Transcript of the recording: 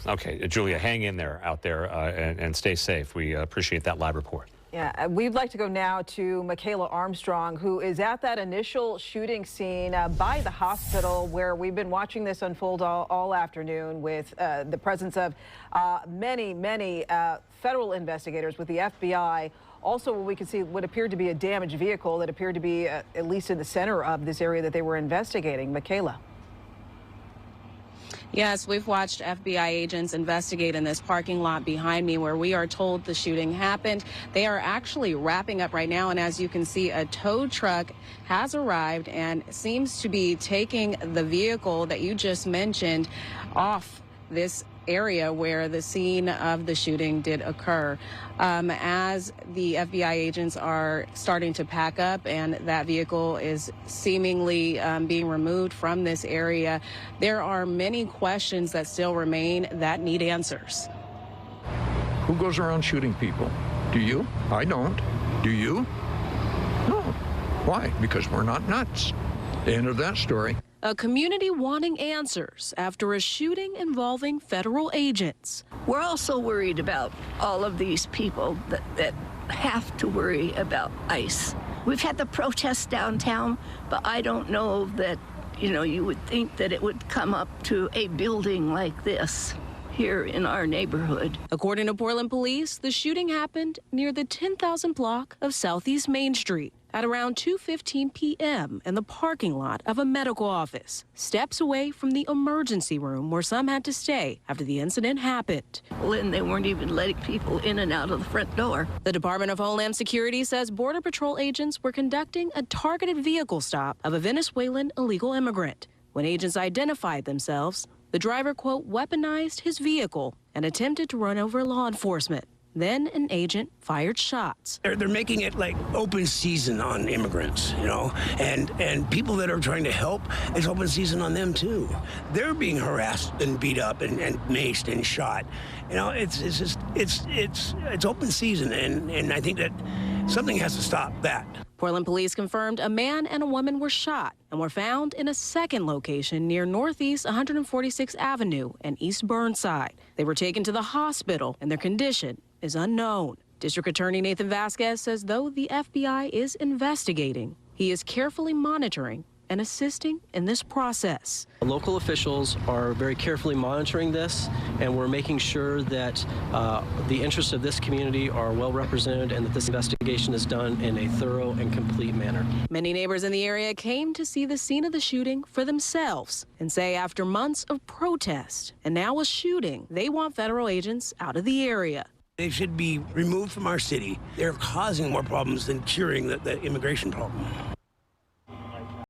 Okay, Julia, hang in there out there and stay safe. We appreciate that live report. Yeah, we'd like to go now to Michaela Armstrong, who is at that initial shooting scene by the hospital where we've been watching this unfold all afternoon with the presence of many federal investigators with the FBI. Also, we can see what appeared to be a damaged vehicle that appeared to be at least in the center of this area that they were investigating. Michaela. Yes, we've watched FBI agents investigate in this parking lot behind me where we are told the shooting happened. They are actually wrapping up right now, and as you can see, a tow truck has arrived and seems to be taking the vehicle that you just mentioned off this area where the scene of the shooting did occur. As the FBI agents are starting to pack up and that vehicle is seemingly being removed from this area, there are many questions that still remain that need answers. Who goes around shooting people? Do you? I don't. Do you? No. Why? Because we're not nuts. End of that story. A community wanting answers after a shooting involving federal agents. We're also worried about all of these people that have to worry about ICE. We've had the protests downtown, but I don't know that, you would think that it would come up to a building like this here in our neighborhood. According to Portland police, the shooting happened near the 10,000 block of Southeast Main Street at around 2:15 p.m. in the parking lot of a medical office, steps away from the emergency room where some had to stay after the incident happened. And they weren't even letting people in and out of the front door. The Department of Homeland Security says Border Patrol agents were conducting a targeted vehicle stop of a Venezuelan illegal immigrant. When agents identified themselves, the driver, quote, weaponized his vehicle and attempted to run over law enforcement. Then an agent fired shots. They're making it like open season on immigrants, and people that are trying to help, it's open season on them too. They're being harassed and beat up and maced and shot. It's open season, and I think that something has to stop that. Portland police confirmed a man and a woman were shot and were found in a second location near Northeast 146th Avenue and East Burnside. They were taken to the hospital and their condition is unknown. District Attorney Nathan Vasquez says though the FBI is investigating, he is carefully monitoring and assisting in this process. Local officials are very carefully monitoring this, and we're making sure that the interests of this community are well represented and that this investigation is done in a thorough and complete manner. Many neighbors in the area came to see the scene of the shooting for themselves and say after months of protest and now a shooting, they want federal agents out of the area. They should be removed from our city. They're causing more problems than curing the immigration problem.